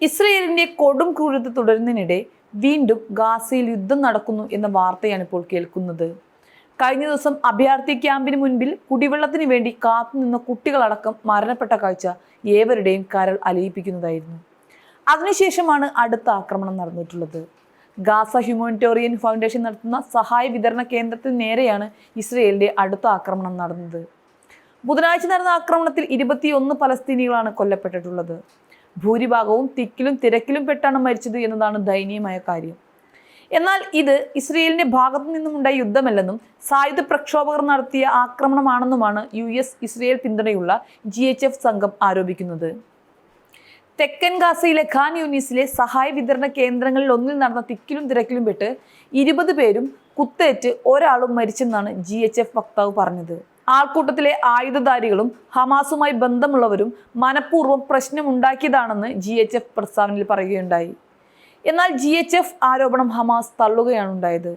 ഇസ്രയേലിന്റെ കൊടും ക്രൂരത തുടരുന്നതിനിടെ വീണ്ടും ഗാസയിൽ യുദ്ധം നടക്കുന്നു എന്ന വാർത്തയാണ് ഇപ്പോൾ കേൾക്കുന്നത്. കഴിഞ്ഞ ദിവസം അഭയാർത്ഥി ക്യാമ്പിന് മുൻപിൽ കുടിവെള്ളത്തിന് വേണ്ടി കാത്തുനിന്ന കുട്ടികളടക്കം മരണപ്പെട്ട കാഴ്ച ഏവരുടെയും കരൾ അലിയിപ്പിക്കുന്നതായിരുന്നു. അതിനുശേഷമാണ് അടുത്ത ആക്രമണം നടന്നിട്ടുള്ളത്. ഗാസ ഹ്യൂമാനിറ്റേറിയൻ ഫൗണ്ടേഷൻ നടത്തുന്ന സഹായ വിതരണ കേന്ദ്രത്തിന് നേരെയാണ് ഇസ്രയേലിന്റെ അടുത്ത ആക്രമണം നടന്നത്. ബുധനാഴ്ച നടന്ന ആക്രമണത്തിൽ 21 പലസ്തീനികളാണ് കൊല്ലപ്പെട്ടിട്ടുള്ളത്. ഭൂരിഭാഗവും തിക്കിലും തിരക്കിലും പെട്ടാണ് മരിച്ചത് എന്നതാണ് ദയനീയമായ കാര്യം. എന്നാൽ ഇത് ഇസ്രയേലിന്റെ ഭാഗത്തു നിന്നുമുണ്ടായ യുദ്ധമല്ലെന്നും സായുധ പ്രക്ഷോഭകർ നടത്തിയ ആക്രമണമാണെന്നുമാണ് ഇസ്രയേൽ പിന്തുണയുള്ള GHF സംഘം ആരോപിക്കുന്നത്. തെക്കൻ ഗാസയിലെ ഖാൻ യൂനിസിലെ സഹായ വിതരണ കേന്ദ്രങ്ങളിൽ ഒന്നിൽ നടന്ന തിക്കിലും തിരക്കിലും പെട്ട് 20 പേരും കുത്തേറ്റ് ഒരാളും മരിച്ചെന്നാണ് GHF വക്താവ് പറഞ്ഞത്. ആൾക്കൂട്ടത്തിലെ ആയുധധാരികളും ഹമാസുമായി ബന്ധമുള്ളവരും മനഃപൂർവ്വം പ്രശ്നമുണ്ടാക്കിയതാണെന്ന് GHF പ്രസ്താവനയിൽ പറയുകയുണ്ടായി. എന്നാൽ GHF ആരോപണം ഹമാസ് തള്ളുകയാണ് ഉണ്ടായത്.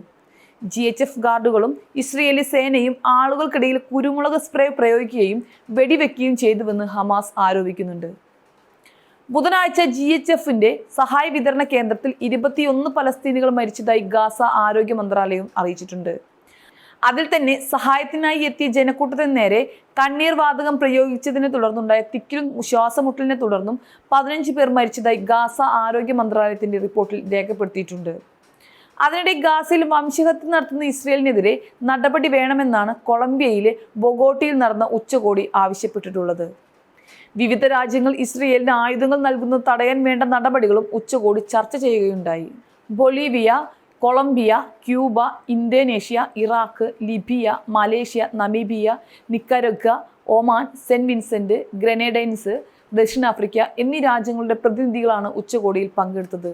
GHF ഗാർഡുകളും ഇസ്രയേലി സേനയും ആളുകൾക്കിടയിൽ കുരുമുളക് സ്പ്രേ പ്രയോഗിക്കുകയും വെടിവെക്കുകയും ചെയ്തുവെന്ന് ഹമാസ് ആരോപിക്കുന്നുണ്ട്. ബുധനാഴ്ച GHFന്റെ സഹായ വിതരണ കേന്ദ്രത്തിൽ 21 പലസ്തീനികൾ മരിച്ചതായി ഗാസ ആരോഗ്യ മന്ത്രാലയം അറിയിച്ചിട്ടുണ്ട്. അതിൽ തന്നെ സഹായത്തിനായി എത്തിയ ജനക്കൂട്ടത്തിന് നേരെ കണ്ണീർ വാതകം പ്രയോഗിച്ചതിനെ തുടർന്നുണ്ടായ തിക്കിലും ശ്വാസമുട്ടലിനെ തുടർന്നും 15 പേർ മരിച്ചതായി ഗാസ ആരോഗ്യ മന്ത്രാലയത്തിന്റെ റിപ്പോർട്ടിൽ രേഖപ്പെടുത്തിയിട്ടുണ്ട്. അതിനിടെ ഗാസയിൽ വംശഹത്യ നടത്തുന്ന ഇസ്രയേലിനെതിരെ നടപടി വേണമെന്നാണ് കൊളംബിയയിലെ ബൊഗോട്ടയിൽ നടന്ന ഉച്ചകോടി ആവശ്യപ്പെട്ടിട്ടുള്ളത്. വിവിധ രാജ്യങ്ങൾ ഇസ്രയേലിന് ആയുധങ്ങൾ നൽകുന്നത് തടയാൻ വേണ്ട നടപടികളും ഉച്ചകോടി ചർച്ച ചെയ്യുകയുണ്ടായി. Bolivia, Colombia, Cuba, Indonesia, Iraq, Libya, Malaysia, Namibia, Nicaragua, Oman, Saint Vincent, Grenadines, ദക്ഷിണാഫ്രിക്ക എന്നീ രാജ്യങ്ങളുടെ പ്രതിനിധികളാണ് ഉച്ചകോടിയിൽ പങ്കെടുത്തത്.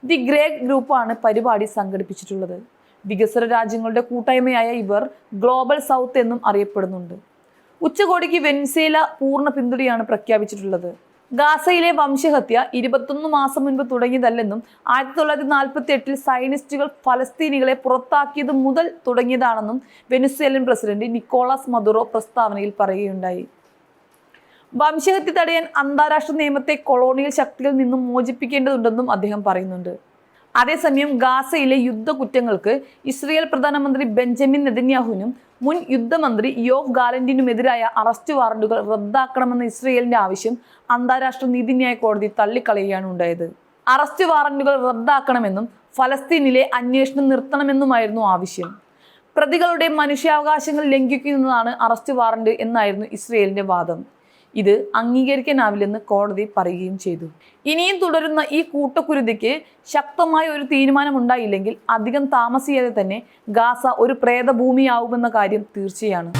ദി ഗ്രേഗ് ഗ്രൂപ്പാണ് പരിപാടി സംഘടിപ്പിച്ചിട്ടുള്ളത്. വികസ്വര രാജ്യങ്ങളുടെ കൂട്ടായ്മയായ ഇവർ ഗ്ലോബൽ സൗത്ത് എന്നും അറിയപ്പെടുന്നുണ്ട്. ഉച്ചകോടിക്ക് വെനസ്വേല പൂർണ്ണ പിന്തുണയാണ് പ്രഖ്യാപിച്ചിട്ടുള്ളത്. ഗാസയിലെ വംശഹത്യ 21 മാസം മുൻപ് തുടങ്ങിയതല്ലെന്നും 1948 സയനിസ്റ്റുകൾ ഫലസ്തീനികളെ പുറത്താക്കിയത് മുതൽ തുടങ്ങിയതാണെന്നും വെനസ്വേലൻ പ്രസിഡന്റ് നിക്കോളാസ് മദുറോ പ്രസ്താവനയിൽ പറയുകയുണ്ടായി. വംശഹത്യ തടയാൻ അന്താരാഷ്ട്ര നിയമത്തെ കൊളോണിയൽ ശക്തികളിൽ നിന്നും മോചിപ്പിക്കേണ്ടതുണ്ടെന്നും അദ്ദേഹം പറയുന്നുണ്ട്. അതേസമയം ഗാസയിലെ യുദ്ധക്കുറ്റങ്ങൾക്ക് ഇസ്രയേൽ പ്രധാനമന്ത്രി ബെഞ്ചമിൻ നെതന്യാഹുവിനും മുൻ യുദ്ധമന്ത്രി യോവ് ഗാലന്റിനുമെതിരായ അറസ്റ്റ് വാറന്റുകൾ റദ്ദാക്കണമെന്ന ഇസ്രയേലിന്റെ ആവശ്യം അന്താരാഷ്ട്ര നീതിന്യായ കോടതി തള്ളിക്കളയുകയാണ് ഉണ്ടായത്. അറസ്റ്റ് വാറന്റുകൾ റദ്ദാക്കണമെന്നും ഫലസ്തീനിലെ അന്വേഷണം നിർത്തണമെന്നുമായിരുന്നു ആവശ്യം. പ്രതികളുടെ മനുഷ്യാവകാശങ്ങൾ ലംഘിക്കുന്നതാണ് അറസ്റ്റ് വാറന്റ് എന്നായിരുന്നു ഇസ്രയേലിന്റെ വാദം. ഇത് അംഗീകരിക്കാനാവില്ലെന്ന് കോടതി പറയുകയും ചെയ്തു. ഇനിയും തുടരുന്ന ഈ കൂട്ടക്കുരുതിക്ക് ശക്തമായ ഒരു തീരുമാനമുണ്ടായില്ലെങ്കിൽ അധികം താമസിയാതെ തന്നെ ഗാസ ഒരു പ്രേതഭൂമിയാവുമെന്ന കാര്യം തീർച്ചയാണ്.